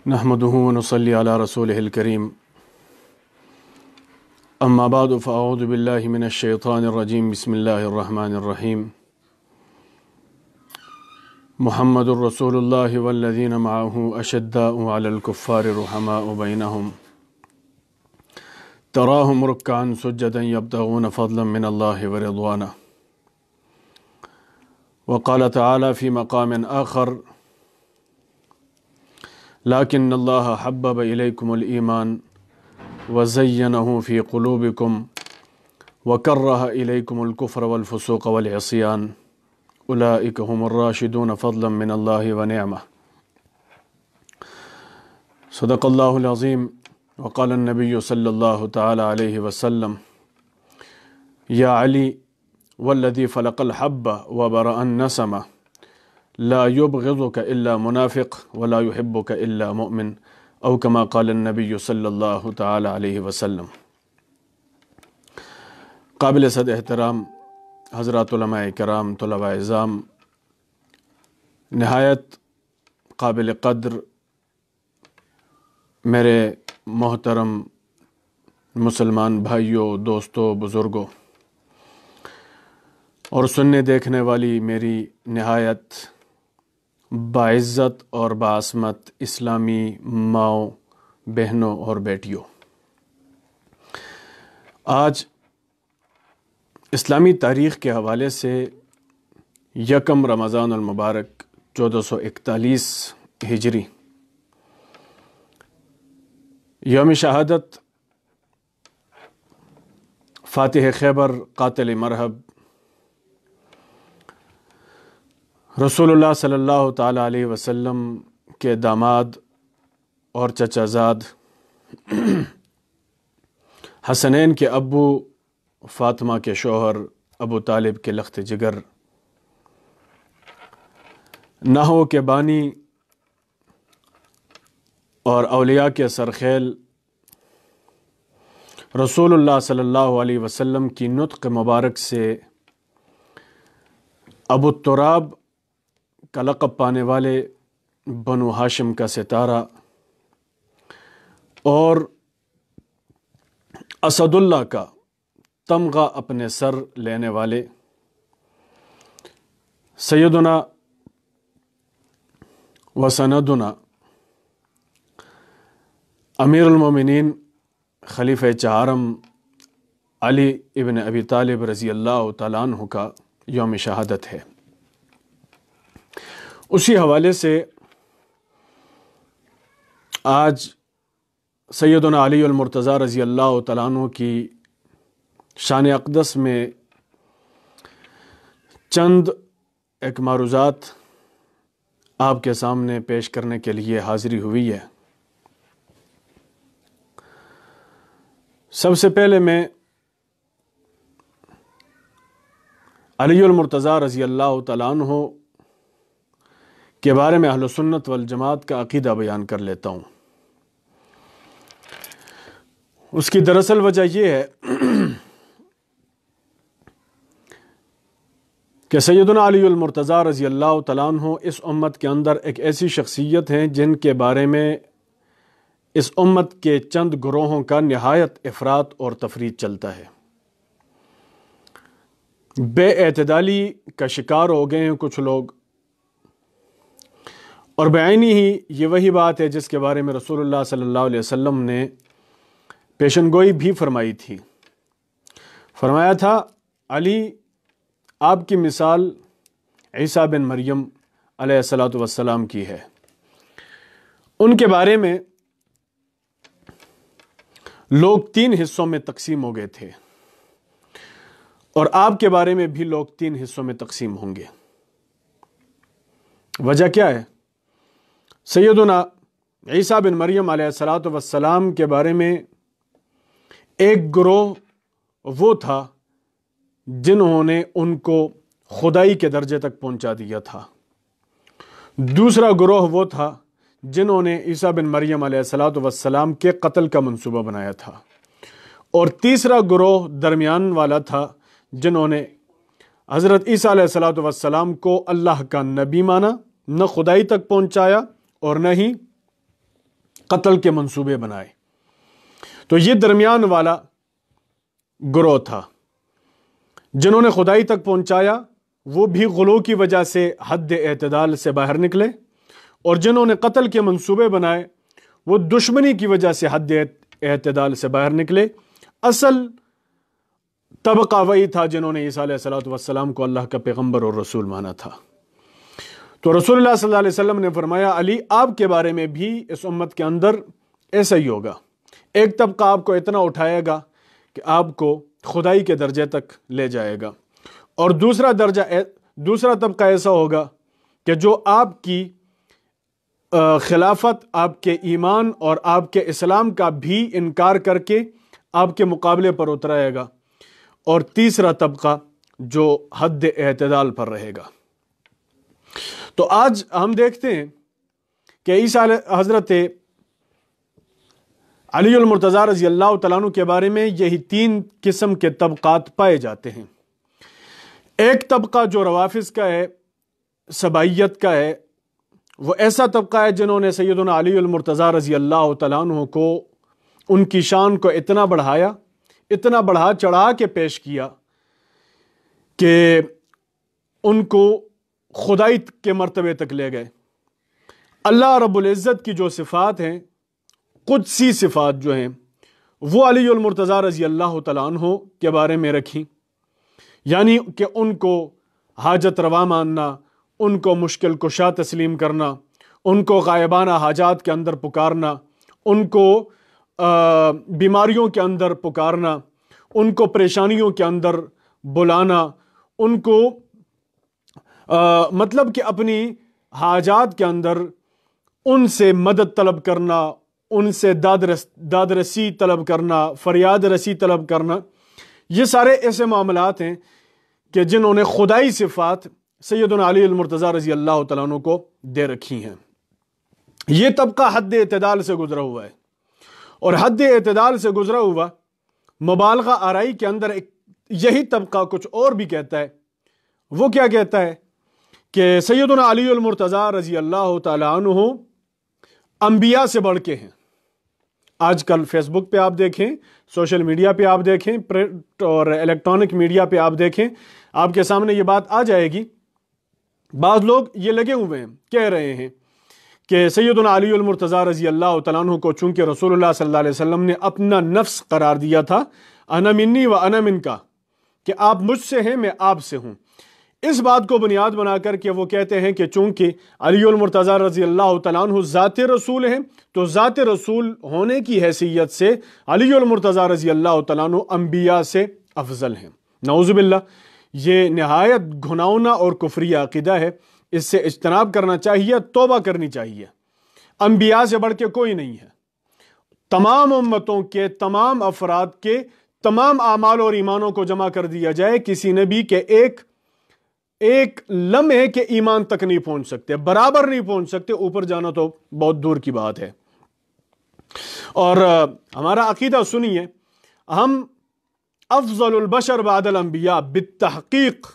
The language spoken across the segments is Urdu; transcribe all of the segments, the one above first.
نحمده ونصلي على رسوله الكريم أما بعد فأعوذ بالله من الشيطان الرجيم بسم الله الرحمن الرحيم محمد رسول الله والذين معه أشداء على الكفار رحماء بينهم تراهم ركعا سجدا يبتغون فضلا من الله ورضوانه وقال تعالى في مقام آخر لكن الله حبب إليكم الإيمان وزينه في قلوبكم وكره إليكم الكفر والفسوق والعصيان أولئك هم الراشدون فضلا من الله ونعمه صدق الله العظيم وقال النبي صلى الله تعالى عليه وسلم يا علي والذي فلق الحب وبرأ النسمة لا يبغضك إلا منافق ولا يحبك إلا مؤمن أو كما قال النبي صلی اللہ تعالی علیہ وسلم۔ قابل صد احترام حضرات علماء کرام، طلباء اعزام، نہایت قابل قدر میرے محترم مسلمان بھائیوں، دوستوں، بزرگوں اور سننے دیکھنے والی میری نہایت باعزت اور باعظمت اسلامی ماؤں، بہنوں اور بیٹیوں، آج اسلامی تاریخ کے حوالے سے یکم رمضان المبارک 1441 ہجری یوم شہادت فاتح خیبر، قاتل مرہب، رسول اللہ صلی اللہ تعالی علیہ وسلم کے داماد اور چچا زاد، حسنین کے ابو، فاطمہ کے شوہر، ابو طالب کے لخت جگر، نحو کے بانی اور اولیاء کے سرخیل، رسول اللہ صلی اللہ علیہ وسلم کی نطق مبارک سے ابو التراب کا لقب پانے والے بنو ہاشم کا ستارہ اور اسد اللہ کا تمغہ اپنے سر لینے والے سیدنا و سندنا امیر المومنین خلیفہ چہارم علی ابن ابی طالب رضی اللہ تعالیٰ عنہ کا یوم شہادت ہے۔ اسی حوالے سے آج سیدنا علی المرتضیٰ رضی اللہ تعالیٰ عنہ کی شان اقدس میں چند ایک معروضات آپ کے سامنے پیش کرنے کے لیے حاضری ہوئی ہے۔ سب سے پہلے میں علی المرتضیٰ رضی اللہ تعالیٰ عنہ کے بارے میں اہل سنت والجماعت کا عقیدہ بیان کر لیتا ہوں۔ اس کی دراصل وجہ یہ ہے کہ سیدنا علی المرتضیٰ رضی اللہ تعالیٰ عنہ اس امت کے اندر ایک ایسی شخصیت ہیں جن کے بارے میں اس امت کے چند گروہوں کا نہایت افراط اور تفریط چلتا ہے۔ بے اعتدالی کا شکار ہو گئے ہیں کچھ لوگ، اور بعینی ہی یہ وہی بات ہے جس کے بارے میں رسول اللہ صلی اللہ علیہ وسلم نے پیشن گوئی بھی فرمائی تھی۔ فرمایا تھا علی آپ کی مثال عیسیٰ بن مریم علیہ الصلاۃ والسلام کی ہے۔ ان کے بارے میں لوگ 3 حصوں میں تقسیم ہو گئے تھے، اور آپ کے بارے میں بھی لوگ 3 حصوں میں تقسیم ہوں گے۔ وجہ کیا ہے؟ سیدنا عیسیٰ بن مریم علیہ الصلاۃ والسلام کے بارے میں ایک گروہ وہ تھا جنہوں نے ان کو خدائی کے درجے تک پہنچا دیا تھا، دوسرا گروہ وہ تھا جنہوں نے عیسیٰ بن مریم علیہ الصلاۃ والسلام کے قتل کا منصوبہ بنایا تھا، اور تیسرا گروہ درمیان والا تھا جنہوں نے حضرت عیسیٰ علیہ الصلاۃ والسلام کو اللہ کا نبی مانا، نہ خدائی تک پہنچایا اور نہ ہی قتل کے منصوبے بنائے۔ تو یہ درمیان والا گروہ تھا، جنہوں نے خدائی تک پہنچایا وہ بھی غلو کی وجہ سے حد اعتدال سے باہر نکلے، اور جنہوں نے قتل کے منصوبے بنائے وہ دشمنی کی وجہ سے حد اعتدال سے باہر نکلے۔ اصل طبقہ وہی تھا جنہوں نے عیسیٰ علیہ السلام کو اللہ کا پیغمبر اور رسول مانا تھا۔ تو رسول اللہ صلی اللہ علیہ وسلم نے فرمایا علی آپ کے بارے میں بھی اس امت کے اندر ایسا ہی ہوگا، ایک طبقہ آپ کو اتنا اٹھائے گا کہ آپ کو خدائی کے درجے تک لے جائے گا، اور دوسرا طبقہ ایسا ہوگا کہ جو آپ کی خلافت، آپ کے ایمان اور آپ کے اسلام کا بھی انکار کر کے آپ کے مقابلے پر اترائے گا، اور تیسرا طبقہ جو حد اعتدال پر رہے گا۔ تو آج ہم دیکھتے ہیں کہ حضرت علی المرتضیٰ رضی اللہ تعالیٰ عنہ کے بارے میں یہی 3 قسم کے طبقات پائے جاتے ہیں۔ ایک طبقہ جو روافض کا ہے، سبائیت کا ہے، وہ ایسا طبقہ ہے جنہوں نے سیدنا علی المرتضیٰ رضی اللہ تعالیٰ عنہ کو، ان کی شان کو اتنا بڑھایا، اتنا بڑھا چڑھا کے پیش کیا کہ ان کو خدائی کے مرتبے تک لے گئے۔ اللہ رب العزت کی جو صفات ہیں، قدسی صفات جو ہیں، وہ علی المرتضیٰ رضی اللہ تعالیٰ عنہ کے بارے میں رکھی، یعنی کہ ان کو حاجت روا ماننا، ان کو مشکل کشا تسلیم کرنا، ان کو غائبانہ حاجات کے اندر پکارنا، ان کو بیماریوں کے اندر پکارنا، ان کو پریشانیوں کے اندر بلانا، ان کو مطلب کہ اپنی حاجات کے اندر ان سے مدد طلب کرنا، ان سے داد رسی طلب کرنا، فریاد رسی طلب کرنا، یہ سارے ایسے معاملات ہیں کہ جنہوں نے خدائی صفات سیدنا علی المرتضیٰ رضی اللہ تعالیٰ عنہ کو دے رکھی ہیں۔ یہ طبقہ حد اعتدال سے گزرا ہوا ہے، اور حد اعتدال سے گزرا ہوا مبالغہ آرائی کے اندر یہی طبقہ کچھ اور بھی کہتا ہے۔ وہ کیا کہتا ہے کہ سیدنا علی المرتضیٰ رضی اللہ تعالیٰ عنہ انبیاء سے بڑھ کے ہیں۔ آج کل فیس بک پہ آپ دیکھیں، سوشل میڈیا پہ آپ دیکھیں، پرنٹ اور الیکٹرانک میڈیا پہ آپ دیکھیں، آپ کے سامنے یہ بات آ جائے گی۔ بعض لوگ یہ لگے ہوئے ہیں، کہہ رہے ہیں کہ سیدنا علی المرتضیٰ رضی اللہ تعالیٰ عنہ کو چونکہ رسول اللہ صلی اللہ علیہ وسلم نے اپنا نفس قرار دیا تھا، انا منی و انا منکا، کہ آپ مجھ سے ہیں میں آپ سے ہوں، اس بات کو بنیاد بنا کر کے وہ کہتے ہیں کہ چونکہ علی المرتضیٰ رضی اللہ تعالیٰ عنہ ذات رسول ہیں، تو ذات رسول ہونے کی حیثیت سے علی المرتضیٰ رضی اللہ تعالیٰ عنہ انبیاء سے افضل ہیں۔ نعوذ باللہ، یہ نہایت گھناؤنا اور کفری عقیدہ ہے، اس سے اجتناب کرنا چاہیے، توبہ کرنی چاہیے۔ انبیاء سے بڑھ کے کوئی نہیں ہے۔ تمام امتوں کے تمام افراد کے تمام اعمال اور ایمانوں کو جمع کر دیا جائے، کسی نبی کے ایک لمحے کے ایمان تک نہیں پہنچ سکتے، برابر نہیں پہنچ سکتے، اوپر جانا تو بہت دور کی بات ہے۔ اور ہمارا عقیدہ سنیے، ہم افضل البشر بعد الانبیاء بالتحقیق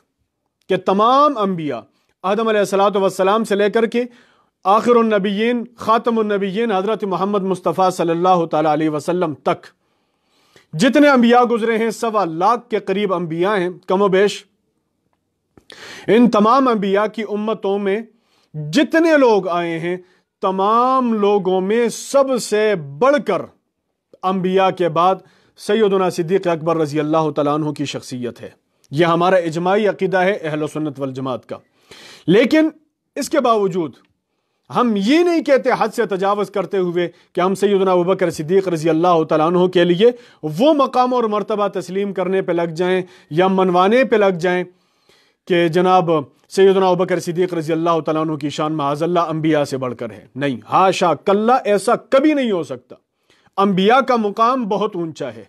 کہ تمام انبیاء آدم علیہ السلام سے لے کر کے آخر النبیین خاتم النبیین حضرت محمد مصطفیٰ صلی اللہ تعالی علیہ وسلم تک جتنے انبیاء گزرے ہیں، 1.25 لاکھ کے قریب انبیاء ہیں کم و بیش۔ ان تمام انبیاء کی امتوں میں جتنے لوگ آئے ہیں، تمام لوگوں میں سب سے بڑھ کر انبیاء کے بعد سیدنا صدیق اکبر رضی اللہ تعالیٰ عنہ کی شخصیت ہے۔ یہ ہمارا اجماعی عقیدہ ہے اہل سنت والجماعت کا۔ لیکن اس کے باوجود ہم یہ نہیں کہتے حد سے تجاوز کرتے ہوئے کہ ہم سیدنا ابوبکر صدیق رضی اللہ تعالیٰ عنہ کے لیے وہ مقام اور مرتبہ تسلیم کرنے پہ لگ جائیں یا منوانے پہ لگ جائیں کہ جناب سیدنا ابوبکر صدیق رضی اللہ تعالیٰ عنہ کی شان معاذ اللہ انبیاء سے بڑھ کر ہے۔ نہیں، حاشا کلا، ایسا کبھی نہیں ہو سکتا۔ انبیاء کا مقام بہت اونچا ہے،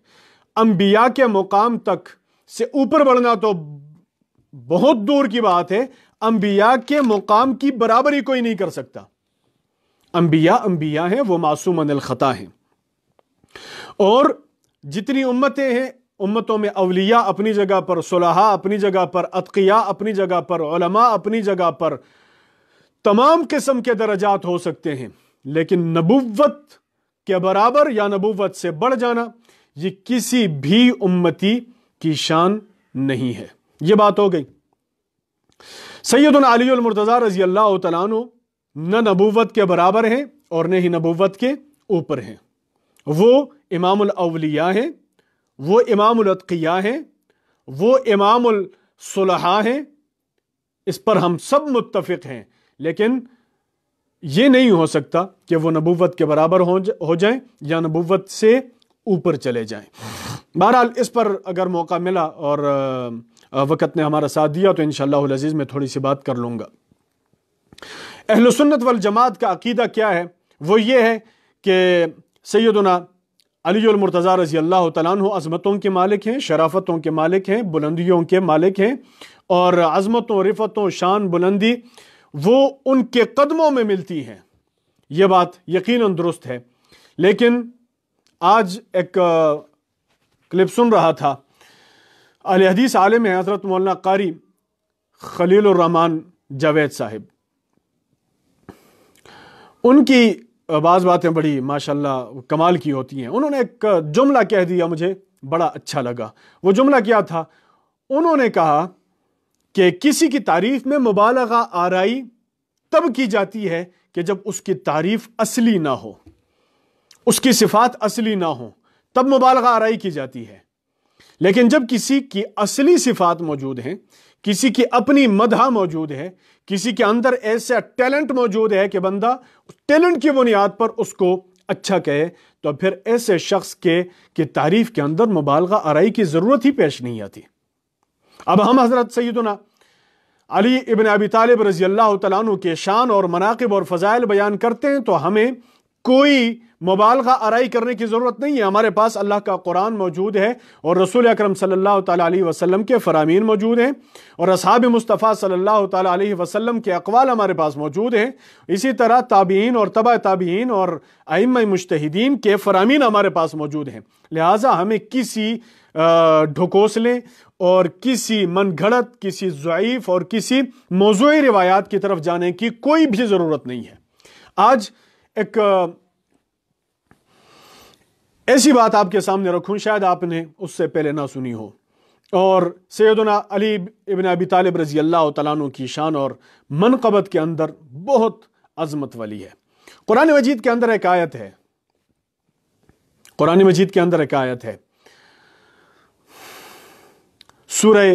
انبیاء کے مقام تک سے اوپر بڑھنا تو بہت دور کی بات ہے، انبیاء کے مقام کی برابری کوئی نہیں کر سکتا۔ انبیاء ہیں، وہ معصوم عن الخطا ہیں۔ اور جتنی امتیں ہیں، امتوں میں اولیاء اپنی جگہ پر، صلحاء اپنی جگہ پر، اتقیاء اپنی جگہ پر، علماء اپنی جگہ پر، تمام قسم کے درجات ہو سکتے ہیں، لیکن نبوت کے برابر یا نبوت سے بڑھ جانا یہ کسی بھی امتی کی شان نہیں ہے۔ یہ بات ہو گئی۔ سیدنا علی المرتضیٰ رضی اللہ تعالیٰ عنہ نہ نبوت کے برابر ہیں اور نہ ہی نبوت کے اوپر ہیں۔ وہ امام الاولیاء ہیں، وہ امام الاتقیاء ہیں، وہ امام الصلحاء ہیں، اس پر ہم سب متفق ہیں، لیکن یہ نہیں ہو سکتا کہ وہ نبوت کے برابر ہو جائیں یا نبوت سے اوپر چلے جائیں۔ بہرحال اس پر اگر موقع ملا اور وقت نے ہمارا ساتھ دیا تو انشاءاللہ العزیز میں تھوڑی سی بات کر لوں گا۔ اہل سنت والجماعت کا عقیدہ کیا ہے؟ وہ یہ ہے کہ سیدنا علی المرتضیٰ رضی اللہ تعالیٰ عنہ عظمتوں کے مالک ہیں، شرافتوں کے مالک ہیں، بلندیوں کے مالک ہیں، اور عظمتوں، رفتوں، شان، بلندی وہ ان کے قدموں میں ملتی ہیں۔ یہ بات یقیناً درست ہے، لیکن آج ایک کلپ سن رہا تھا، اہل حدیث عالم ہیں حضرت مولانا قاری خلیل الرحمن جاوید صاحب، ان کی بعض باتیں بڑی ماشاءاللہ کمال کی ہوتی ہیں۔ انہوں نے ایک جملہ کہہ دیا، مجھے بڑا اچھا لگا۔ وہ جملہ کیا تھا؟ انہوں نے کہا کہ کسی کی تعریف میں مبالغہ آرائی تب کی جاتی ہے کہ جب اس کی تعریف اصلی نہ ہو، اس کی صفات اصلی نہ ہو، تب مبالغہ آرائی کی جاتی ہے۔ لیکن جب کسی کی اصلی صفات موجود ہیں، کسی کی اپنی مدح موجود ہے، کسی کے اندر ایسا ٹیلنٹ موجود ہے کہ بندہ ٹیلنٹ کی بنیاد پر اس کو اچھا کہے، تو پھر ایسے شخص کی تعریف کے اندر مبالغہ آرائی کی ضرورت ہی پیش نہیں آتی۔ اب ہم حضرت سیدنا علی ابن ابی طالب رضی اللہ تعالیٰ عنہ کے شان اور مناقب اور فضائل بیان کرتے ہیں تو ہمیں کوئی مبالغہ آرائی کرنے کی ضرورت نہیں ہے۔ ہمارے پاس اللہ کا قرآن موجود ہے اور رسول اکرم صلی اللہ تعالیٰ علیہ وسلم کے فرامین موجود ہیں، اور اصحاب مصطفیٰ صلی اللہ تعالیٰ علیہ وسلم کے اقوال ہمارے پاس موجود ہیں۔ اسی طرح تابعین اور تبع تابعین اور ائمہ مجتہدین کے فرامین ہمارے پاس موجود ہیں۔ لہٰذا ہمیں کسی ڈھکوسلے اور کسی من گھڑت، کسی ضعیف اور کسی موضوعی روایات کی طرف جانے کی کوئی بھی ضرورت نہیں ہے۔ آج ایک ایسی بات آپ کے سامنے رکھوں، شاید آپ نے اس سے پہلے نہ سنی ہو، اور سیدنا علی ابن ابی طالب رضی اللہ تعالیٰ عنہ کی شان اور منقبت کے اندر بہت عظمت والی ہے۔ قرآن مجید کے اندر ایک آیت ہے، قرآن مجید کے اندر ایک آیت ہے سورہ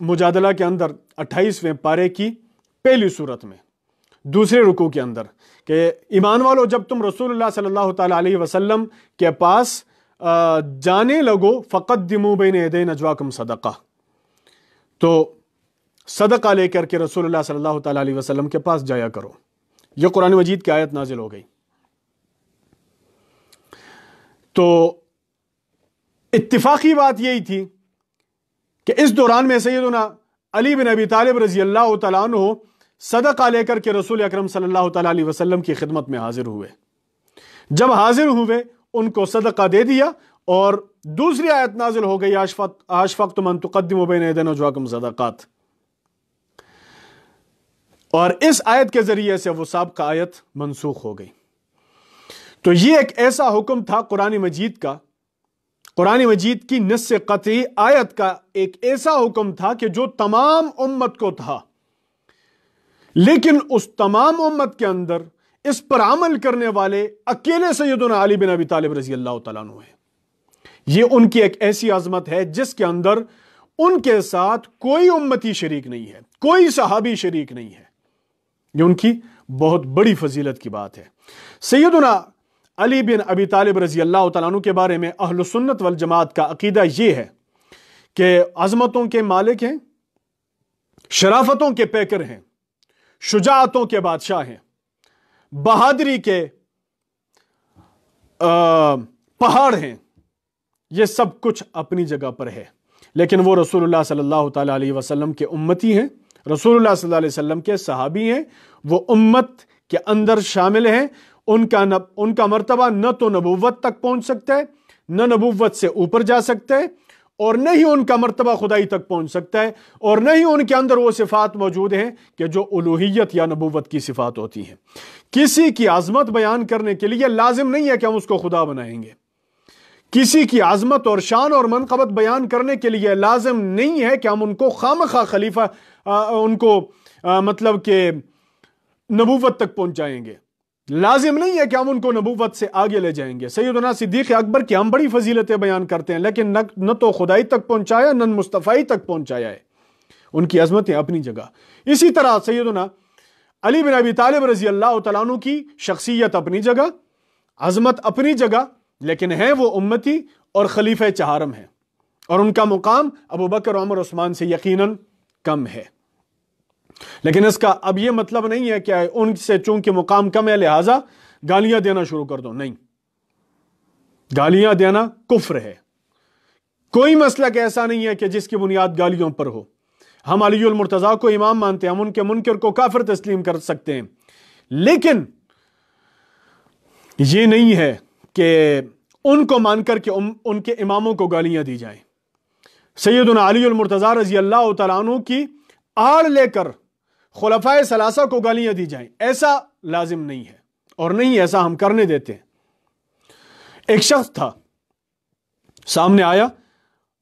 مجادلہ کے اندر 28ویں پارے کی پہلی سورت میں دوسرے رکوع کے اندر کہ ایمان والو جب تم رسول اللہ صلی اللہ تعالیٰ علیہ وسلم کے پاس جانے لگو فقدموا بین یدی نجواکم صدقہ، تو صدقہ لے کر کے رسول اللہ صلی اللہ تعالیٰ علیہ وسلم کے پاس جایا کرو۔ یہ قرآن مجید کی آیت نازل ہو گئی۔ تو اتفاقی بات یہی تھی کہ اس دوران میں سیدنا علی بن ابی طالب رضی اللہ تعالیٰ عنہ صدقہ لے کر کے رسول اکرم صلی اللہ تعالیٰ علیہ وسلم کی خدمت میں حاضر ہوئے۔ جب حاضر ہوئے ان کو صدقہ دے دیا، اور دوسری آیت نازل ہو گئی اشفقتم ان تقدموا بین یدی نجواکم صدقات، اور اس آیت کے ذریعے سے وہ سابقہ آیت منسوخ ہو گئی۔ تو یہ ایک ایسا حکم تھا قرآن مجید کا، قرآن مجید کی نص قطعی آیت کا ایک ایسا حکم تھا کہ جو تمام امت کو تھا، لیکن اس تمام امت کے اندر اس پر عمل کرنے والے اکیلے سیدنا علی بن ابی طالب رضی اللہ تعالیٰ عنہ ہیں۔ یہ ان کی ایک ایسی عظمت ہے جس کے اندر ان کے ساتھ کوئی امتی شریک نہیں ہے، کوئی صحابی شریک نہیں ہے۔ یہ ان کی بہت بڑی فضیلت کی بات ہے۔ سیدنا علی بن ابی طالب رضی اللہ تعالیٰ عنہ کے بارے میں اہل سنت والجماعت کا عقیدہ یہ ہے کہ عظمتوں کے مالک ہیں، شرافتوں کے پیکر ہیں، شجاعتوں کے بادشاہ ہیں، بہادری کے پہاڑ ہیں۔ یہ سب کچھ اپنی جگہ پر ہے، لیکن وہ رسول اللہ صلی اللہ تعالیٰ علیہ وسلم کے امتی ہیں، رسول اللہ صلی اللہ علیہ وسلم کے صحابی ہیں، وہ امت کے اندر شامل ہیں۔ ان کا مرتبہ نہ تو نبوت تک پہنچ سکتا ہے، نہ نبوت سے اوپر جا سکتا ہے، اور نہ ہی ان کا مرتبہ خدائی تک پہنچ سکتا ہے، اور نہ ہی ان کے اندر وہ صفات موجود ہیں کہ جو الوہیت یا نبوت کی صفات ہوتی ہیں۔ کسی کی عظمت بیان کرنے کے لیے لازم نہیں ہے کہ ہم اس کو خدا بنائیں گے، کسی کی عظمت اور شان اور منقبت بیان کرنے کے لیے لازم نہیں ہے کہ ہم ان کو خامخواہ خلیفہ ان کو مطلب کہ نبوت تک پہنچائیں گے، لازم نہیں ہے کہ ہم ان کو نبوت سے آگے لے جائیں گے۔ سیدنا صدیق اکبر کی ہم بڑی فضیلتیں بیان کرتے ہیں، لیکن نہ تو خدائی تک پہنچایا نہ مصطفی تک پہنچایا ہے، ان کی عظمتیں اپنی جگہ۔ اسی طرح سیدنا علی بن ابی طالب رضی اللہ تعالیٰ عنہ کی شخصیت اپنی جگہ، عظمت اپنی جگہ، لیکن ہیں وہ امتی اور خلیفہ چہارم ہیں، اور ان کا مقام ابو بکر عمر عثمان سے یقیناً کم ہے۔ لیکن اس کا اب یہ مطلب نہیں ہے کہ ان سے چونکہ مقام کم ہے لہٰذا گالیاں دینا شروع کر دو، نہیں، گالیاں دینا کفر ہے۔ کوئی مسلک ایسا نہیں ہے کہ جس کی بنیاد گالیوں پر ہو۔ ہم علی المرتضیٰ کو امام مانتے ہیں، ہم ان کے منکر کو کافر تسلیم کر سکتے ہیں، لیکن یہ نہیں ہے کہ ان کو مان کر کے ان کے اماموں کو گالیاں دی جائیں۔ سیدنا علی المرتضیٰ رضی اللہ تعالیٰ عنہ کی آڑ لے کر خلفائے ثلاثہ کو گالیاں دی جائیں، ایسا لازم نہیں ہے، اور نہیں ایسا ہم کرنے دیتے ہیں۔ ایک شخص تھا سامنے آیا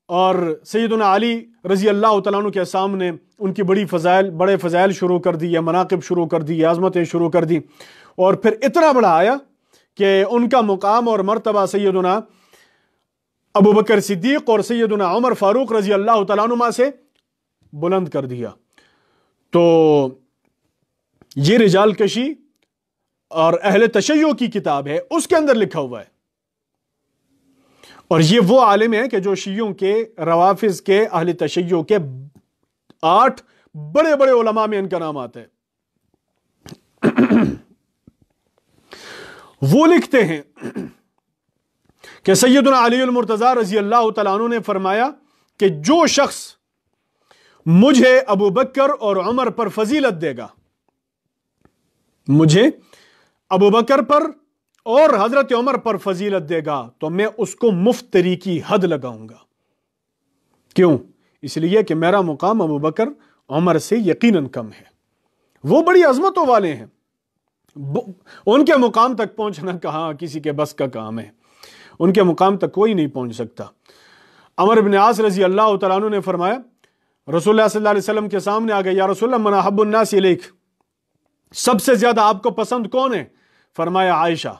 اور سیدنا علی رضی اللہ تعالیٰ عنہ کے سامنے ان کی بڑے فضائل شروع کر دی، مناقب شروع کر دی، عظمتیں شروع کر دی، اور پھر اتنا بڑا آیا کہ ان کا مقام اور مرتبہ سیدنا ابو بکر صدیق اور سیدنا عمر فاروق رضی اللہ تعالیٰ عنہ سے بلند کر دیا۔ تو یہ رجال کشی اور اہل تشیع کی کتاب ہے، اس کے اندر لکھا ہوا ہے، اور یہ وہ عالم ہے کہ جو شیعوں کے، روافظ کے، اہل تشیع کے 8 بڑے بڑے علماء میں ان کا نام آتا ہے۔ وہ لکھتے ہیں کہ سیدنا علی المرتضیٰ رضی اللہ تعالیٰ عنہ نے فرمایا کہ جو شخص مجھے ابو بکر اور عمر پر فضیلت دے گا، مجھے ابو بکر پر اور حضرت عمر پر فضیلت دے گا، تو میں اس کو مفتری کی حد لگاؤں گا۔ کیوں؟ اس لیے کہ میرا مقام ابو بکر عمر سے یقیناً کم ہے، وہ بڑی عظمتوں والے ہیں، ان کے مقام تک پہنچنا کہاں کسی کے بس کا کام ہے، ان کے مقام تک کوئی نہیں پہنچ سکتا۔ عمر بن عاص رضی اللہ تعالیٰ عنہ نے فرمایا، رسول اللہ صلی اللہ علیہ وسلم کے سامنے آ گئے، یا رسول اللہ من احب الناس الیک، سب سے زیادہ آپ کو پسند کون ہے؟ فرمایا عائشہ۔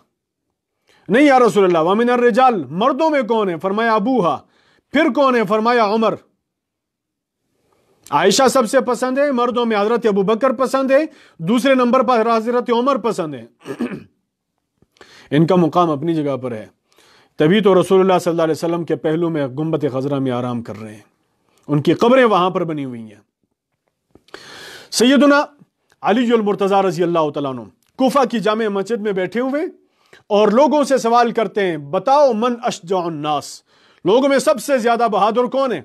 نہیں یا رسول اللہ، ومن الرجال، مردوں میں کون ہے؟ فرمایا ابوہا۔ پھر کون ہے؟ فرمایا عمر۔ عائشہ سب سے پسند ہے، مردوں میں حضرت ابو بکر پسند ہے، دوسرے نمبر پر حضرت عمر پسند ہے۔ ان کا مقام اپنی جگہ پر ہے، تبھی تو رسول اللہ صلی اللہ علیہ وسلم کے پہلو میں گنبد خضرا میں آرام کر رہے ہیں، ان کی قبریں وہاں پر بنی ہوئی ہیں۔ سیدنا علی المرتضیٰ رضی اللہ تعالیٰ عنہ کوفہ کی جامع مسجد میں بیٹھے ہوئے اور لوگوں سے سوال کرتے ہیں، بتاؤ من اشجع الناس، لوگوں میں سب سے زیادہ بہادر کون ہے؟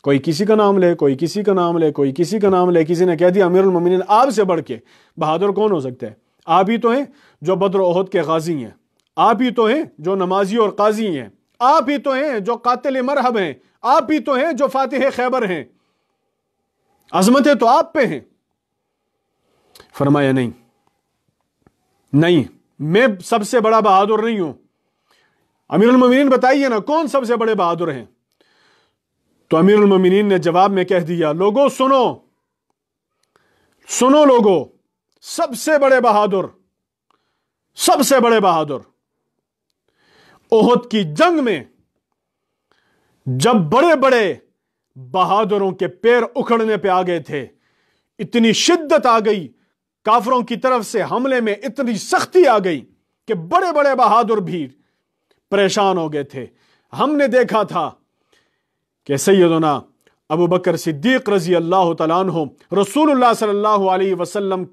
کوئی کسی کا نام لے، کوئی کسی کا نام لے، کوئی کسی کا نام لے، کسی نے کہہ دیا امیر المومنین، آپ سے بڑھ کے بہادر کون ہو سکتا ہے؟ آپ ہی تو ہیں جو بدر و احد کے غازی ہیں، آپ ہی تو ہیں جو نمازی اور قاضی ہیں، آپ ہی تو ہیں جو قاتل مرحب ہیں، آپ ہی تو ہیں جو فاتح خیبر ہیں، عظمتیں تو آپ پہ ہیں۔ فرمایا نہیں، میں سب سے بڑا بہادر نہیں ہوں، امیر المومنین بتائیے نا کون سب سے بڑے بہادر ہیں؟ تو امیر المومنین نے جواب میں کہہ دیا، لوگوں سنو لوگوں، سب سے بڑے بہادر احد کی جنگ میں جب بڑے بڑے بہادروں کے پیر اکھڑنے پہ آ گئے تھے، اتنی شدت آ گئی، کافروں کی طرف سے حملے میں اتنی سختی آ گئی کہ بڑے بڑے بہادر بھی پریشان ہو گئے تھے۔ ہم نے دیکھا تھا کہ سیدنا ابو بکر صدیق رضی اللہ تعالیٰ عنہ رسول اللہ صلی اللہ علیہ وسلم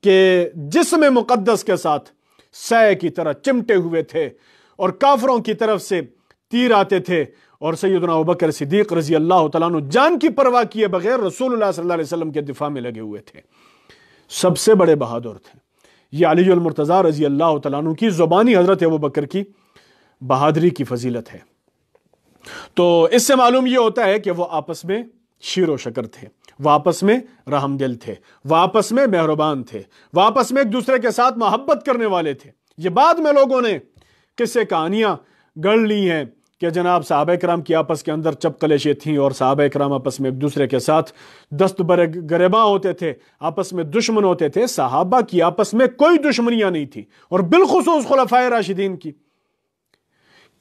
کے جسم مقدس کے ساتھ سائے کی طرح چمٹے ہوئے تھے، اور کافروں کی طرف سے تیر آتے تھے، اور سیدنا ابو بکر صدیق رضی اللہ تعالیٰ عنہ جان کی پرواہ کیے بغیر رسول اللہ صلی اللہ علیہ وسلم کے دفاع میں لگے ہوئے تھے، سب سے بڑے بہادر تھے۔ یہ علی المرتضیٰ رضی اللہ تعالیٰ عنہ کی زبانی حضرت ابو بکر کی بہادری کی فضیلت ہے۔ تو اس سے معلوم یہ ہوتا ہے کہ وہ آپس میں شیر و شکر تھے، وہ آپس میں رحم دل تھے، وہ آپس میں مہربان تھے، وہ آپس میں ایک دوسرے کے ساتھ محبت کرنے والے تھے۔ یہ بعد میں لوگوں نے قصے کہانیاں گڑھ لی ہیں کہ جناب صحابہ کرام کی آپس کے اندر چپکلشیں تھیں اور صحابہ کرام آپس میں ایک دوسرے کے ساتھ دست گریباں ہوتے تھے، آپس میں دشمن ہوتے تھے۔ صحابہ کی آپس میں کوئی دشمنیاں نہیں تھی، اور بالخصوص خلفائے راشدین کی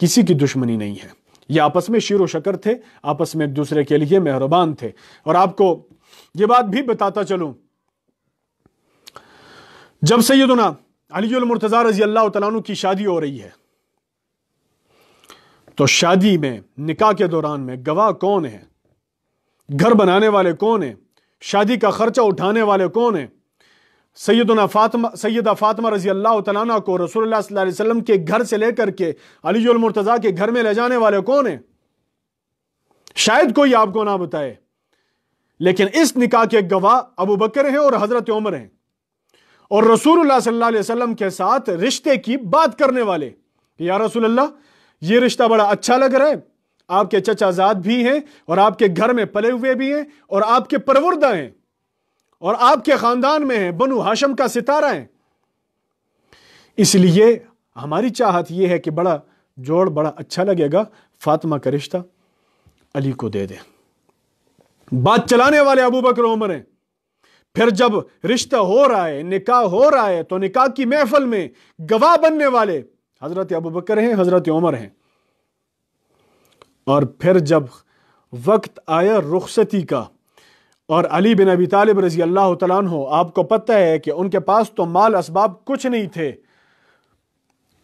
کسی کی دشمنی نہیں ہے۔ یہ آپس میں شیر و شکر تھے، آپس میں ایک دوسرے کے لیے مہربان تھے۔ اور آپ کو یہ بات بھی بتاتا چلوں، جب سیدنا علی المرتضیٰ رضی اللہ تعالیٰ عنہ کی شادی ہو رہی ہے تو شادی میں، نکاح کے دوران میں گواہ کون ہیں؟ گھر بنانے والے کون ہیں؟ شادی کا خرچہ اٹھانے والے کون ہیں؟ سیدہ فاطمہ رضی اللہ تعالیٰ عنہ کو رسول اللہ صلی اللہ علیہ وسلم کے گھر سے لے کر کے علی المرتضیٰ کے گھر میں لے جانے والے کون ہیں؟ شاید کوئی آپ کو نہ بتائے، لیکن اس نکاح کے گواہ ابو بکر ہیں اور حضرت عمر ہیں، اور رسول اللہ صلی اللہ علیہ وسلم کے ساتھ رشتے کی بات کرنے والے، یا رسول اللہ یہ رشتہ بڑا اچھا لگ رہا ہے، آپ کے چچا زاد بھی ہیں اور آپ کے گھر میں پلے ہوئے بھی ہیں اور آپ کے پروردہ ہیں اور آپ کے خاندان میں ہیں، بنو ہاشم کا ستارہ ہیں، اس لیے ہماری چاہت یہ ہے کہ بڑا جوڑ بڑا اچھا لگے گا، فاطمہ کا رشتہ علی کو دے دیں۔ بات چلانے والے ابو بکر عمر ہیں۔ پھر جب رشتہ ہو رہا ہے، نکاح ہو رہا ہے، تو نکاح کی محفل میں گواہ بننے والے حضرت ابو بکر ہیں، حضرت عمر ہیں۔ اور پھر جب وقت آیا رخصتی کا اور علی بن ابی طالب رضی اللہ تعالیٰ عنہ، آپ کو پتہ ہے کہ ان کے پاس تو مال اسباب کچھ نہیں تھے،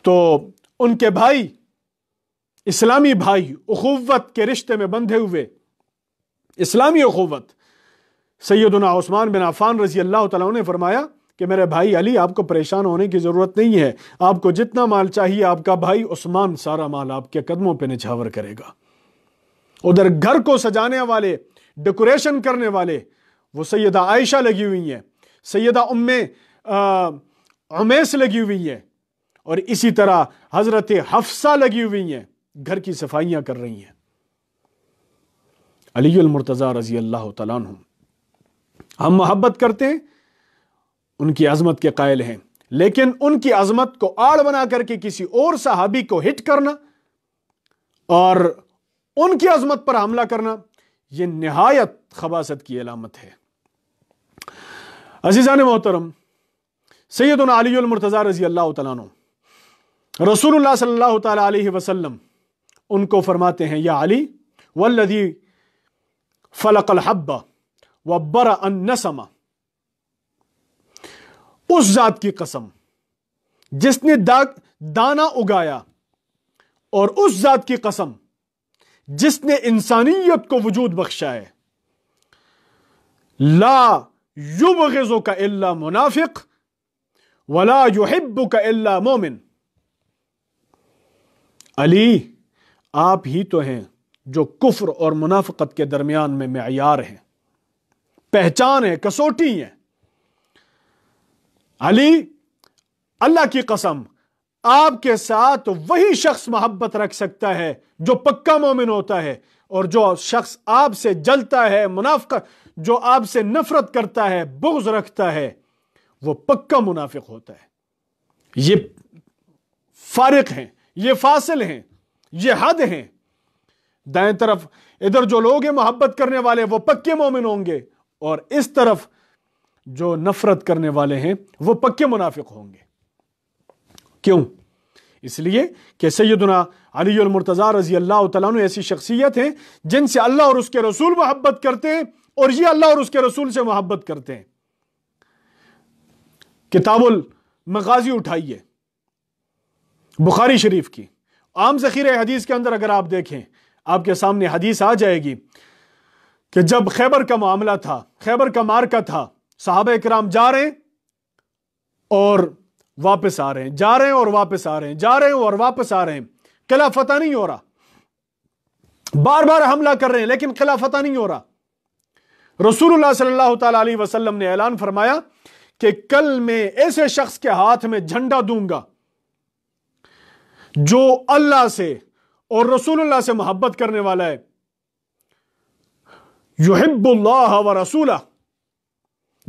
تو ان کے بھائی، اسلامی بھائی، اخوت کے رشتے میں بندھے ہوئے، اسلامی اخوت، سیدنا عثمان بن عفان رضی اللہ تعالیٰ عنہ نے فرمایا کہ میرے بھائی علی، آپ کو پریشان ہونے کی ضرورت نہیں ہے، آپ کو جتنا مال چاہیے آپ کا بھائی عثمان سارا مال آپ کے قدموں پہ نچھاور کرے گا۔ ادھر گھر کو سجانے والے، ڈیکوریشن کرنے والے، وہ سیدہ عائشہ لگی ہوئی ہیں، سیدہ عمیس لگی ہوئی ہیں، اور اسی طرح حضرت حفصہ لگی ہوئی ہیں، گھر کی صفائیاں کر رہی ہیں۔ علی المرتضیٰ رضی اللہ تعالیٰ عنہ، ہم محبت کرتے ہیں، ان کی عظمت کے قائل ہیں، لیکن ان کی عظمت کو آڑ بنا کر کے کسی اور صحابی کو ہٹ کرنا اور ان کی عظمت پر حملہ کرنا، یہ نہایت خباثت کی علامت ہے۔ عزیزان محترم، سیدنا علی المرتضیٰ رضی اللہ تعالیٰ عنہ، رسول اللہ صلی اللہ تعالیٰ علیہ وسلم ان کو فرماتے ہیں، یا علی والذی فلق الحب وبرأ النسم، اس ذات کی قسم جس نے دانا اگایا، اور اس ذات کی قسم جس نے انسانیت کو وجود بخشا ہے، لا یبغضک الا منافق ولا یحبک الا مومن۔ علی، آپ ہی تو ہیں جو کفر اور منافقت کے درمیان میں معیار ہیں، پہچان ہے، کسوٹی ہے۔ علی، اللہ کی قسم، آپ کے ساتھ وہی شخص محبت رکھ سکتا ہے جو پکا مومن ہوتا ہے، اور جو شخص آپ سے جلتا ہے، منافقت، جو آپ سے نفرت کرتا ہے، بغض رکھتا ہے، وہ پکا منافق ہوتا ہے۔ یہ فارق ہیں، یہ فاصل ہیں، یہ حد ہیں۔ دائیں طرف ادھر جو لوگ ہیں محبت کرنے والے، وہ پکے مومن ہوں گے، اور اس طرف جو نفرت کرنے والے ہیں وہ پکے منافق ہوں گے۔ کیوں؟ اس لیے کہ سیدنا علی المرتضیٰ رضی اللہ تعالیٰ عنہ ایسی شخصیت ہیں جن سے اللہ اور اس کے رسول محبت کرتے ہیں، اور یہ اللہ اور اس کے رسول سے محبت کرتے ہیں۔ کتاب المغازی اٹھائیے، بخاری شریف کی عام ذخیرہ حدیث کے اندر اگر آپ دیکھیں، آپ کے سامنے حدیث آ جائے گی کہ جب خیبر کا معاملہ تھا، خیبر کا مارکہ تھا، صحابہ کرام جا رہے ہیں اور واپس آ رہے ہیں، جا رہے ہیں اور واپس آ رہے ہیں، جا رہے ہیں اور واپس آ رہے ہیں، قلعہ فتح نہیں ہو رہا، بار بار حملہ کر رہے ہیں لیکن قلعہ فتح نہیں ہو رہا۔ رسول اللہ صلی اللہ تعالی علیہ وسلم نے اعلان فرمایا کہ کل میں ایسے شخص کے ہاتھ میں جھنڈا دوں گا جو اللہ سے اور رسول اللہ سے محبت کرنے والا ہے، یحب اللہ و رسولہ،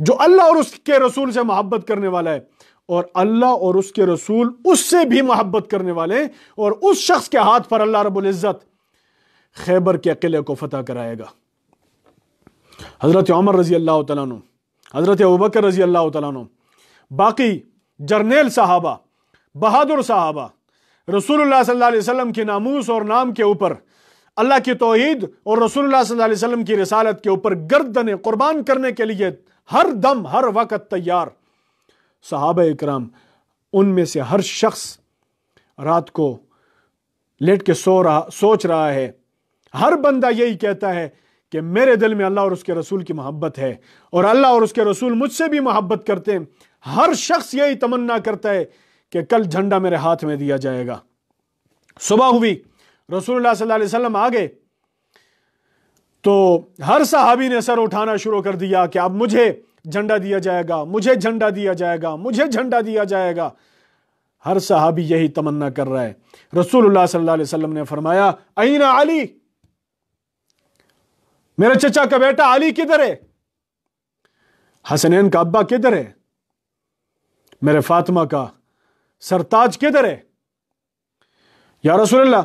جو اللہ اور اس کے رسول سے محبت کرنے والا ہے، اور اللہ اور اس کے رسول اس سے بھی محبت کرنے والے ہیں، اور اس شخص کے ہاتھ پر اللہ رب العزت خیبر کے قلعے کو فتح کرائے گا۔ حضرت عمر رضی اللہ تعالیٰ عنہ، حضرت ابوبکر رضی اللہ تعالیٰ عنہ، باقی جرنیل صحابہ، بہادر صحابہ، رسول اللہ صلی اللہ علیہ وسلم کی ناموس اور نام کے اوپر، اللہ کی توحید اور رسول اللہ صلی اللہ علیہ وسلم کی رسالت کے اوپر گردنیں قربان کرنے کے لیے ہر دم ہر وقت تیار صحابہ اکرام، ان میں سے ہر شخص رات کو لیٹ کے سوچ رہا ہے، ہر بندہ یہی کہتا ہے کہ میرے دل میں اللہ اور اس کے رسول کی محبت ہے، اور اللہ اور اس کے رسول مجھ سے بھی محبت کرتے ہیں۔ ہر شخص یہی تمنا کرتا ہے کہ کل جھنڈا میرے ہاتھ میں دیا جائے گا۔ صبح ہوئی، رسول اللہ صلی اللہ علیہ وسلم آگے، تو ہر صحابی نے سر اٹھانا شروع کر دیا کہ اب مجھے جھنڈا دیا جائے گا، مجھے جھنڈا دیا جائے گا، مجھے جھنڈا دیا جائے گا۔ ہر صحابی یہی تمنا کر رہا ہے۔ رسول اللہ صلی اللہ علیہ وسلم نے فرمایا، این علی، میرے چچا کا بیٹا علی کدھر ہے؟ حسنین کا ابا کدھر ہے؟ میرے فاطمہ کا سرتاج کدھر ہے؟ یا رسول اللہ،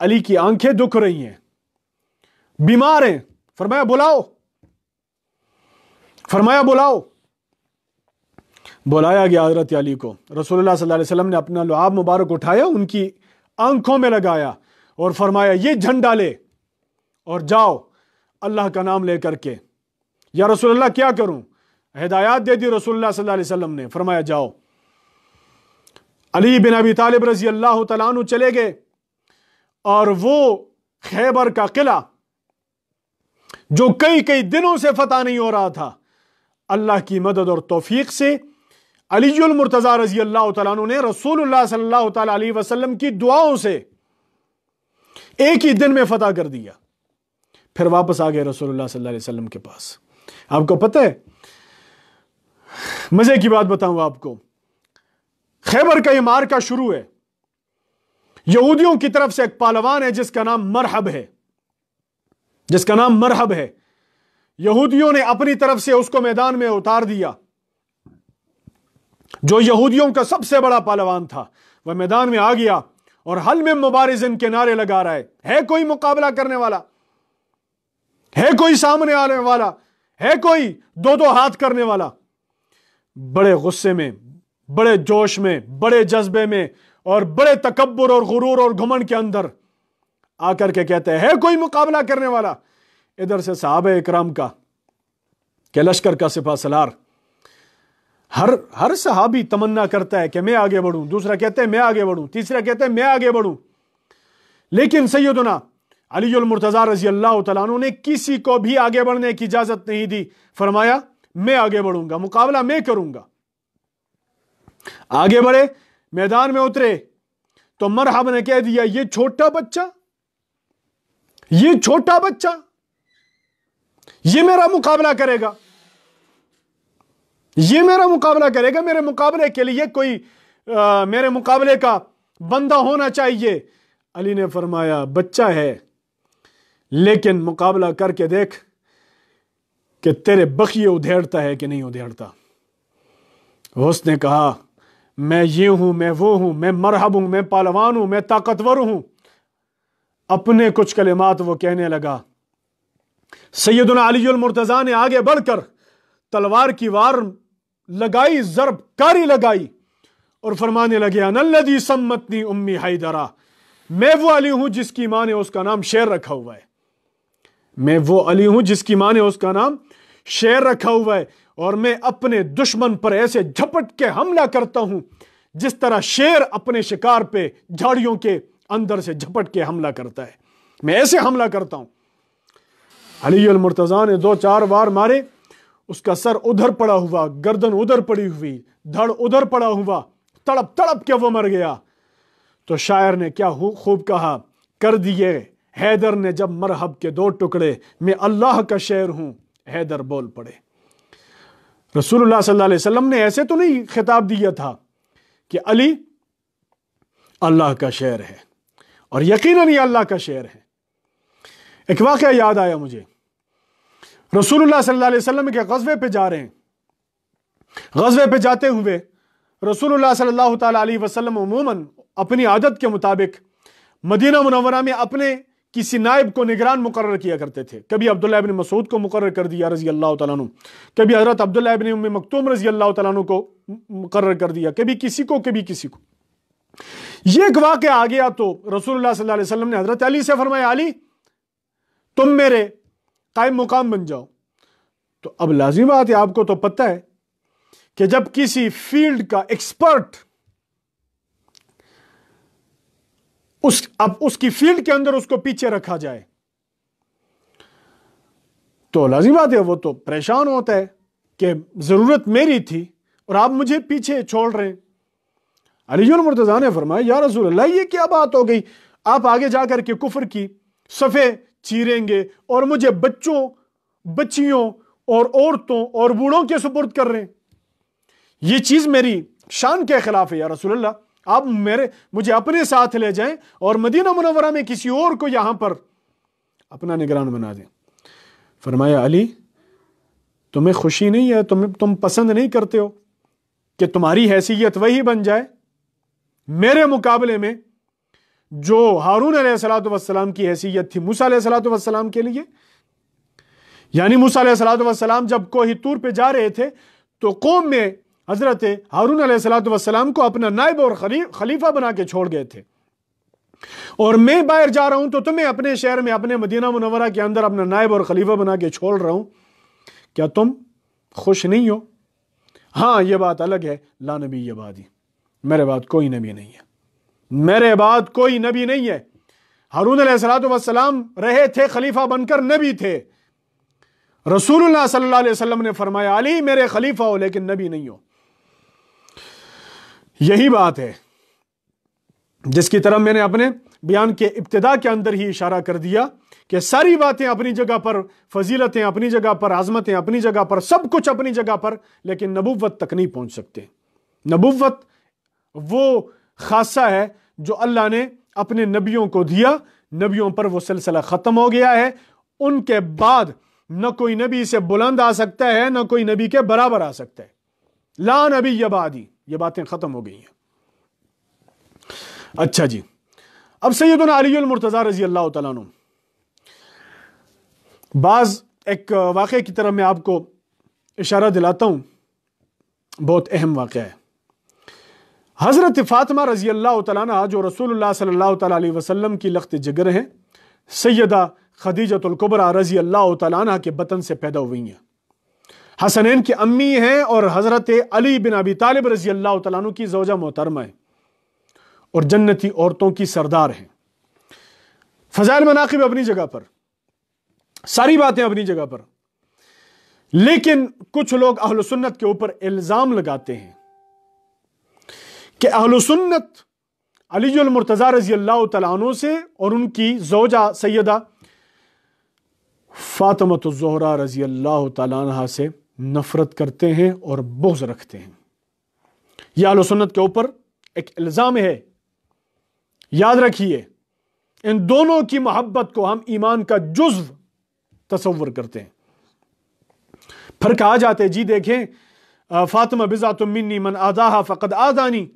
علی کی آنکھیں دکھ رہی ہیں، بیمار ہیں۔ فرمایا بلاؤ، فرمایا بلاؤ۔ بلایا گیا حضرت علی کو۔ رسول اللہ صلی اللہ علیہ وسلم نے اپنا لعاب مبارک اٹھایا، ان کی آنکھوں میں لگایا اور فرمایا یہ جھنڈا لے اور جاؤ اللہ کا نام لے کر کے۔ یا رسول اللہ کیا کروں؟ ہدایات دے دی رسول اللہ صلی اللہ علیہ وسلم نے، فرمایا جاؤ۔ علی بن ابی طالب رضی اللہ تعالیٰ عنہ چلے گئے، اور وہ خیبر کا قلعہ جو کئی دنوں سے فتح نہیں ہو رہا تھا، اللہ کی مدد اور توفیق سے علی المرتضیٰ رضی اللہ تعالیٰ عنہ نے رسول اللہ صلی اللہ تعالیٰ علیہ وسلم کی دعاؤں سے ایک ہی دن میں فتح کر دیا۔ پھر واپس آ گئے رسول اللہ صلی اللہ علیہ وسلم کے پاس۔ آپ کو پتہ ہے، مزے کی بات بتاؤں آپ کو، خیبر کا یہ معرکہ شروع ہے، یہودیوں کی طرف سے ایک پہلوان ہے جس کا نام مرحب ہے، جس کا نام مرحب ہے۔ یہودیوں نے اپنی طرف سے اس کو میدان میں اتار دیا۔ جو یہودیوں کا سب سے بڑا پہلوان تھا وہ میدان میں آ گیا اور حل میں مبارزن کے نعرے لگا رہا ہے کوئی مقابلہ کرنے والا؟ ہے کوئی سامنے آنے والا؟ ہے کوئی دو ہاتھ کرنے والا؟ بڑے غصے میں، بڑے جوش میں، بڑے جذبے میں، اور بڑے تکبر اور غرور اور گھمنڈ کے اندر آ کر کے کہتے ہیں ہے کوئی مقابلہ کرنے والا؟ ادھر سے صحابہ اکرام کا کہ لشکر کا سپہ سالار، ہر صحابی تمنا کرتا ہے کہ میں آگے بڑھوں، دوسرا کہتے ہیں میں آگے بڑھوں، تیسرا کہتے ہیں میں آگے بڑھوں، لیکن سیدنا علی المرتضیٰ رضی اللہ تعالیٰ عنہ نے کسی کو بھی آگے بڑھنے کی اجازت نہیں دی۔ فرمایا میں آگے بڑھوں گا، مقابلہ میں کروں گا۔ آگے بڑھے، میدان میں اترے تو مرحب نے کہہ دیا یہ چھوٹا بچہ، یہ چھوٹا بچہ یہ میرا مقابلہ کرے گا، یہ میرا مقابلہ کرے گا، میرے مقابلے کے لیے کوئی میرے مقابلے کا بندہ ہونا چاہیے۔ علی نے فرمایا بچہ ہے لیکن مقابلہ کر کے دیکھ کہ تیرے بخیے ادھیڑتا ہے کہ نہیں ادھیڑتا۔ اس نے کہا میں یہ ہوں، میں وہ ہوں، میں مرحب ہوں، میں پہلوان ہوں، میں طاقتور ہوں۔ اپنے کچھ کلمات وہ کہنے لگا۔ سیدنا علی المرتضیٰ نے آگے بڑھ کر تلوار کی وار لگائی، ضرب کاری لگائی اور فرمانے لگے انا الذی سمتنی امی حیدرہ، میں وہ علی ہوں جس کی ماں نے اس کا نام شیر رکھا ہوا ہے، میں وہ علی ہوں جس کی ماں نے اس کا نام شیر رکھا ہوا ہے، اور میں اپنے دشمن پر ایسے جھپٹ کے حملہ کرتا ہوں جس طرح شیر اپنے شکار پہ جھاڑیوں کے اندر سے جھپٹ کے حملہ کرتا ہے، میں ایسے حملہ کرتا ہوں۔ علی المرتضیٰ نے 2-4 وار مارے، اس کا سر ادھر پڑا ہوا، گردن ادھر پڑی ہوئی، دھڑ ادھر پڑا ہوا، تڑپ تڑپ کے وہ مر گیا۔ تو شاعر نے کیا خوب کہا، کر دیے حیدر نے جب مرحب کے 2 ٹکڑے، میں اللہ کا شعر ہوں، حیدر بول پڑے۔ رسول اللہ صلی اللہ علیہ وسلم نے ایسے تو نہیں خطاب دیا تھا کہ علی اللہ کا شعر ہے، اور یقیناً یہ اللہ کا شعر ہے۔ ایک واقعہ یاد آیا مجھے، رسول اللہ صلی اللہ علیہ وسلم کے غزوے پہ جا رہے ہیں، غزوے پہ جاتے ہوئے رسول اللہ صلی اللہ تعالیٰ علیہ وسلم عموماً اپنی عادت کے مطابق مدینہ منورہ میں اپنے کسی نائب کو نگران مقرر کیا کرتے تھے۔ کبھی عبداللہ ابن مسعود کو مقرر کر دیا رضی اللہ تعالیٰ عنہ، کبھی حضرت عبداللہ ابن ام مکتوم رضی اللہ تعالیٰ عنہ کو مقرر کر دیا، کبھی کسی کو کبھی کسی کو۔ یہ ایک واقعہ آ گیا تو رسول اللہ صلی اللہ علیہ وسلم نے حضرت علی سے فرمایا، علی تم میرے قائم مقام بن جاؤ۔ تو اب لازمی بات ہے، آپ کو تو پتہ ہے کہ جب کسی فیلڈ کا ایکسپرٹ اس کی فیلڈ کے اندر اس کو پیچھے رکھا جائے تو لازمی بات ہے وہ تو پریشان ہوتا ہے کہ ضرورت میری تھی اور آپ مجھے پیچھے چھوڑ رہے ہیں۔ علی المرتضیٰ نے فرمایا، یا رسول اللہ یہ کیا بات ہو گئی، آپ آگے جا کر کے کفر کی صفیں چیریں گے اور مجھے بچوں، بچیوں اور عورتوں اور بوڑھوں کے سپرد کر رہے ہیں، یہ چیز میری شان کے خلاف ہے۔ یا رسول اللہ آپ مجھے اپنے ساتھ لے جائیں اور مدینہ منورہ میں کسی اور کو یہاں پر اپنا نگران بنا دیں۔ فرمایا، علی تمہیں خوشی نہیں ہے، تم پسند نہیں کرتے ہو کہ تمہاری حیثیت وہی بن جائے میرے مقابلے میں جو ہارون علیہ السلام کی حیثیت تھی موسیٰ علیہ السلام کے لیے؟ یعنی موسیٰ علیہ السلام جب کوہ طور پہ جا رہے تھے تو قوم میں حضرت ہارون علیہ السلام کو اپنا نائب اور خلیفہ بنا کے چھوڑ گئے تھے، اور میں باہر جا رہا ہوں تو تمہیں اپنے شہر میں اپنے مدینہ منورہ کے اندر اپنا نائب اور خلیفہ بنا کے چھوڑ رہا ہوں، کیا تم خوش نہیں ہو؟ ہاں یہ بات الگ ہے، لا نبی بعدی، میرے بعد کوئی نبی نہیں ہے، میرے بعد کوئی نبی نہیں ہے۔ ہارون علیہ السلام رہے تھے خلیفہ بن کر، نبی تھے۔ رسول اللہ صلی اللہ علیہ وسلم نے فرمایا، علی میرے خلیفہ ہو لیکن نبی نہیں ہو۔ یہی بات ہے جس کی طرف میں نے اپنے بیان کے ابتدا کے اندر ہی اشارہ کر دیا کہ ساری باتیں اپنی جگہ پر، فضیلتیں اپنی جگہ پر، عظمتیں اپنی جگہ پر، سب کچھ اپنی جگہ پر، لیکن نبوت تک نہیں پہنچ سکتے۔ نبوت وہ خاصہ ہے جو اللہ نے اپنے نبیوں کو دیا، نبیوں پر وہ سلسلہ ختم ہو گیا ہے، ان کے بعد نہ کوئی نبی سے بلند آ سکتا ہے نہ کوئی نبی کے برابر آ سکتا ہے۔ لا نبی بعدی، یہ باتیں ختم ہو گئی ہیں۔ اچھا جی، اب سیدنا علی المرتضیٰ رضی اللہ تعالیٰ عنہ، بعض ایک واقعے کی طرف میں آپ کو اشارہ دلاتا ہوں، بہت اہم واقعہ ہے۔ حضرت فاطمہ رضی اللہ تعالیٰ عنہ جو رسول اللہ صلی اللہ تعالیٰ علیہ وسلم کی لخت جگر ہیں، سیدہ خدیجۃ الکبریٰ رضی اللہ تعالیٰ عنہ کے بطن سے پیدا ہوئی ہیں، حسنین کی امی ہیں اور حضرت علی بن ابی طالب رضی اللہ تعالیٰ عنہ کی زوجہ محترمہ ہیں اور جنتی عورتوں کی سردار ہیں۔ فضائل مناقب اپنی جگہ پر، ساری باتیں اپنی جگہ پر، لیکن کچھ لوگ اہل سنت کے اوپر الزام لگاتے ہیں کہ اہل سنت علی المرتضیٰ رضی اللہ تعالیٰ عنہ سے اور ان کی زوجہ سیدہ فاطمہ الزہرا رضی اللہ تعالیٰ عنہ سے نفرت کرتے ہیں اور بغض رکھتے ہیں۔ یہ اہل سنت کے اوپر ایک الزام ہے، یاد رکھیے۔ ان دونوں کی محبت کو ہم ایمان کا جزو تصور کرتے ہیں، پھر کہا جاتا ہے جی دیکھیں فاطمہ بضعۃ منی من آذاہا فقد آذانی،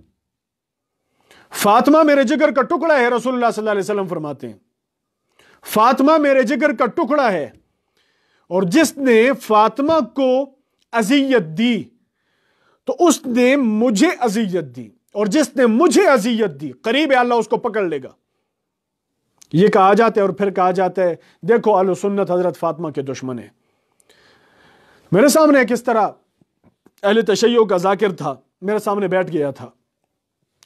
فاطمہ میرے جگر کا ٹکڑا ہے، رسول اللہ صلی اللہ علیہ وسلم فرماتے ہیں فاطمہ میرے جگر کا ٹکڑا ہے، اور جس نے فاطمہ کو اذیت دی تو اس نے مجھے اذیت دی، اور جس نے مجھے اذیت دی قریب ہے اللہ اس کو پکڑ لے گا۔ یہ کہا جاتا ہے، اور پھر کہا جاتا ہے دیکھو اہل سنت حضرت فاطمہ کے دشمن ہیں۔ میرے سامنے کس طرح اہل تشیع کا ذاکر تھا، میرے سامنے بیٹھ گیا تھا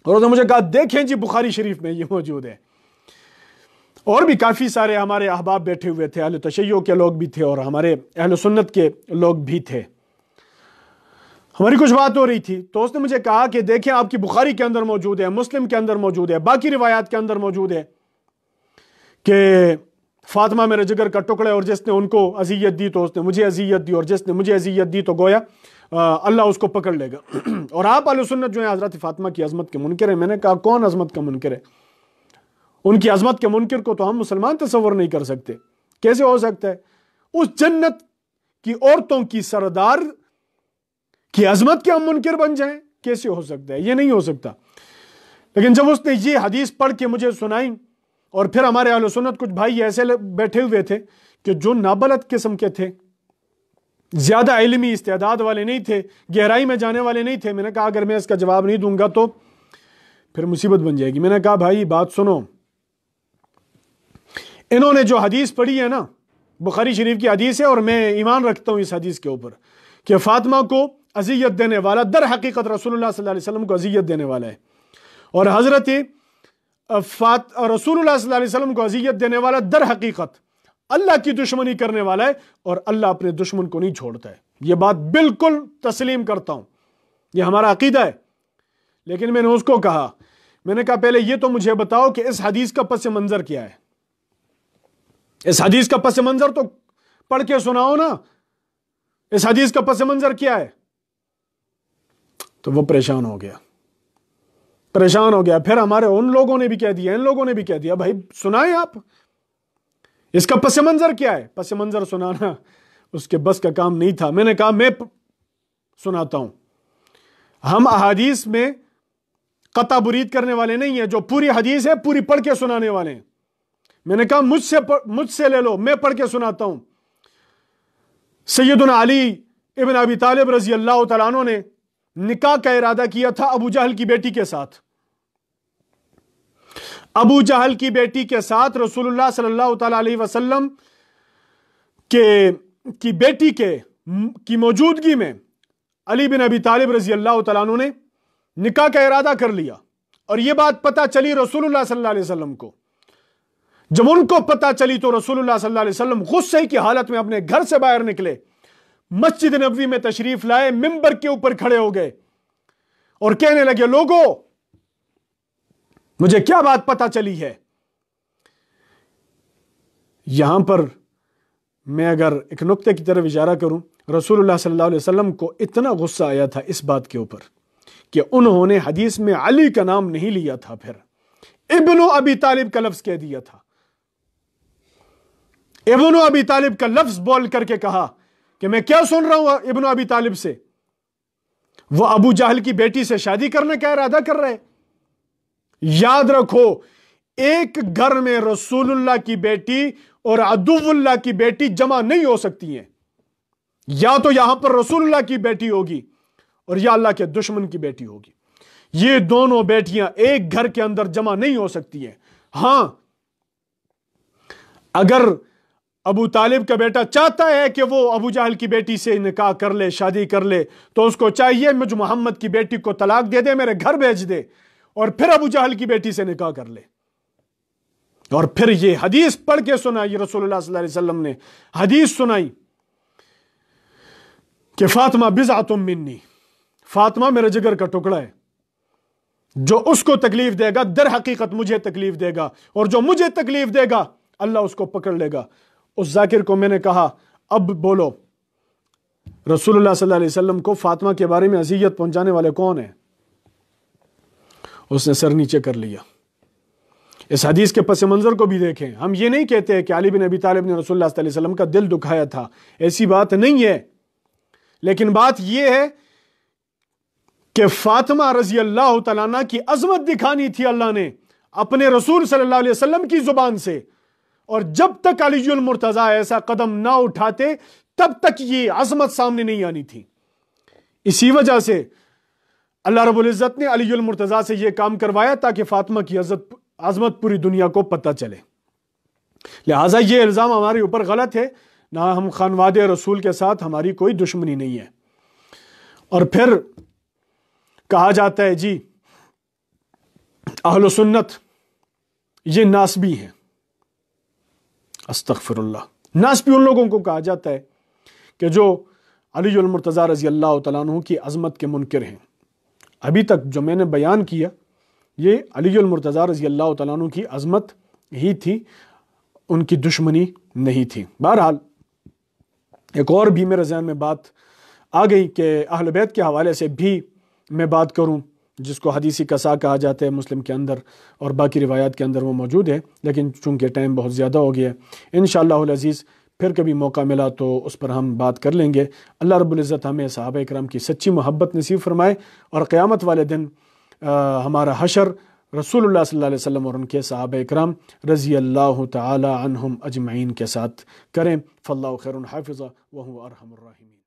اور اس نے مجھے کہا دیکھیں جی بخاری شریف میں یہ موجود ہے، اور بھی کافی سارے ہمارے احباب بیٹھے ہوئے تھے، اہل تشیع کے لوگ بھی تھے اور ہمارے اہل سنت کے لوگ بھی تھے، ہماری کچھ بات ہو رہی تھی، تو اس نے مجھے کہا کہ دیکھیں آپ کی بخاری کے اندر موجود ہے، مسلم کے اندر موجود ہے، باقی روایات کے اندر موجود ہے کہ فاطمہ میرے جگر کا ٹکڑا ہے، اور جس نے ان کو اذیت دی تو اس نے مجھے اذیت دی، اور جس نے مجھے اذیت دی تو گویا اللہ اس کو پکڑ لے گا۔ اور آپ اہل سنت جو ہیں حضرت فاطمہ کی عظمت کے منکر ہیں۔ میں نے کہا کون عظمت کا منکر ہے؟ ان کی عظمت کے منکر کو تو ہم مسلمان تصور نہیں کر سکتے. کیسے ہو سکتا ہے؟ اس جنت کی عورتوں کی سردار کی عظمت کے ہم منکر بن جائیں؟ کیسے ہو سکتا ہے؟ یہ نہیں ہو سکتا. لیکن جب اس نے یہ حدیث پڑھ کے مجھے سنائی، اور پھر ہمارے اہل سنت کچھ بھائی ایسے بیٹھے ہوئے تھے کہ جو نابلد قسم کے تھے، زیادہ علمی استعداد والے نہیں تھے، گہرائی میں جانے والے نہیں تھے. میں نے کہا اگر میں اس کا جواب نہیں دوں گا تو پھر مصیبت بن جائے گی. میں نے کہا بھائی بات سنو، انہوں نے جو حدیث پڑھی ہے نا، بخاری شریف کی حدیث ہے، اور میں ایمان رکھتا ہوں اس حدیث کے اوپر کہ فاطمہ کو اذیت دینے والا در حقیقت رسول اللہ صلی اللہ علیہ وسلم کو اذیت دینے والا ہے، اور حضرت رسول اللہ صلی اللہ علیہ وسلم کو اذیت دینے والا در حقیقت اللہ کی دشمنی کرنے والا ہے، اور اللہ اپنے دشمن کو نہیں چھوڑتا ہے. یہ بات بالکل تسلیم کرتا ہوں، یہ ہمارا عقیدہ ہے. لیکن میں نے اس کو کہا، میں نے کہا پہلے یہ تو مجھے بتاؤ کہ اس حدیث کا پس منظر کیا ہے. اس حدیث کا پس منظر تو پڑھ کے سناؤ نا، اس حدیث کا پس منظر کیا ہے؟ تو وہ پریشان ہو گیا. پھر ہمارے ان لوگوں نے بھی کہہ دیا، ان لوگوں نے بھی کہہ دیا بھائی سنائیں آپ، اس کا پس منظر کیا ہے؟ پس منظر سنانا اس کے بس کا کام نہیں تھا. میں نے کہا میں سناتا ہوں. ہم احادیث میں قطع برید کرنے والے نہیں ہیں، جو پوری حدیث ہے پوری پڑھ کے سنانے والے ہیں. میں نے کہا مجھ سے لے لو، میں پڑھ کے سناتا ہوں. سیدنا علی ابن ابی طالب رضی اللہ تعالیٰ عنہ نے نکاح کا ارادہ کیا تھا ابو جہل کی بیٹی کے ساتھ. ابو جہل کی بیٹی کے ساتھ رسول اللہ صلی اللہ تعالیٰ علیہ وسلم کی بیٹی کی موجودگی میں علی بن ابی طالب رضی اللہ تعالیٰ عنہ نے نکاح کا ارادہ کر لیا. اور یہ بات پتہ چلی رسول اللہ صلی اللہ علیہ وسلم کو. جب ان کو پتہ چلی تو رسول اللہ صلی اللہ علیہ وسلم غصے کی حالت میں اپنے گھر سے باہر نکلے، مسجد نبوی میں تشریف لائے، منبر کے اوپر کھڑے ہو گئے اور کہنے لگے لوگوں مجھے کیا بات پتہ چلی ہے. یہاں پر میں اگر ایک نقطے کی طرف اشارہ کروں، رسول اللہ صلی اللہ علیہ وسلم کو اتنا غصہ آیا تھا اس بات کے اوپر کہ انہوں نے حدیث میں علی کا نام نہیں لیا تھا، پھر ابن ابی طالب کا لفظ کہہ دیا تھا. ابن ابی طالب کا لفظ بول کر کے کہا کہ میں کیا سن رہا ہوں ابن ابی طالب سے، وہ ابو جہل کی بیٹی سے شادی کرنے کا ارادہ کر رہے. یاد رکھو ایک گھر میں رسول اللہ کی بیٹی اور عدو اللہ کی بیٹی جمع نہیں ہو سکتی ہیں. یا تو یہاں پر رسول اللہ کی بیٹی ہوگی اور یا اللہ کے دشمن کی بیٹی ہوگی. یہ دونوں بیٹیاں ایک گھر کے اندر جمع نہیں ہو سکتی ہیں. ہاں اگر ابو طالب کا بیٹا چاہتا ہے کہ وہ ابو جہل کی بیٹی سے نکاح کر لے، شادی کر لے، تو اس کو چاہیے مجھ محمد کی بیٹی کو طلاق دے دے، میرے گھر بھیج دے، اور پھر ابو جہل کی بیٹی سے نکاح کر لے. اور پھر یہ حدیث پڑھ کے سنائی، رسول اللہ صلی اللہ علیہ وسلم نے حدیث سنائی کہ فاطمہ بضعۃ منی، فاطمہ میرے جگر کا ٹکڑا ہے، جو اس کو تکلیف دے گا در حقیقت مجھے تکلیف دے گا، اور جو مجھے تکلیف دے گا اللہ اس کو پکڑ لے گا. اس ذاکر کو میں نے کہا اب بولو رسول اللہ صلی اللہ علیہ وسلم کو فاطمہ کے بارے میں اذیت پہنچانے والے کون ہیں؟ اس نے سر نیچے کر لیا. اس حدیث کے پس منظر کو بھی دیکھیں. ہم یہ نہیں کہتے کہ علی بن ابی طالب نے رسول اللہ صلی اللہ علیہ وسلم کا دل دکھایا تھا، ایسی بات نہیں ہے. لیکن بات یہ ہے کہ فاطمہ رضی اللہ تعالیٰ عنہ کی عظمت دکھانی تھی اللہ نے اپنے رسول صلی اللہ علیہ وسلم کی زبان سے، اور جب تک علی المرتضیٰ ایسا قدم نہ اٹھاتے تب تک یہ عظمت سامنے نہیں آنی تھی. اسی وجہ سے اللہ رب العزت نے علی المرتضیٰ سے یہ کام کروایا تاکہ فاطمہ کی عظمت پوری دنیا کو پتہ چلے. لہٰذا یہ الزام ہمارے اوپر غلط ہے، نہ ہم خانواد رسول کے ساتھ ہماری کوئی دشمنی نہیں ہے. اور پھر کہا جاتا ہے جی اہل سنت یہ ناسبی ہیں. استغفر اللہ. ناسبی ان لوگوں کو کہا جاتا ہے کہ جو علی المرتضیٰ رضی اللہ تعالیٰ عنہ کی عظمت کے منکر ہیں. ابھی تک جو میں نے بیان کیا یہ علی المرتضیٰ رضی اللہ تعالیٰ عنہ کی عظمت ہی تھی، ان کی دشمنی نہیں تھی. بہرحال ایک اور بھی میرے ذہن میں بات آ گئی کہ اہل بیت کے حوالے سے بھی میں بات کروں جس کو حدیثی قصا کہا جاتا ہے مسلم کے اندر اور باقی روایات کے اندر وہ موجود ہے، لیکن چونکہ ٹائم بہت زیادہ ہو گیا ہے، انشاءاللہ العزیز پھر کبھی موقع ملا تو اس پر ہم بات کر لیں گے۔ اللہ رب العزت ہمیں صحابہ اکرام کی سچی محبت نصیب فرمائے، اور قیامت والے دن ہمارا حشر رسول اللہ صلی اللہ علیہ وسلم اور ان کے صحابہ اکرام رضی اللہ تعالی عنہم اجمعین کے ساتھ کریں۔ فاللہ خیر حافظ وہو ارحم الراحمین۔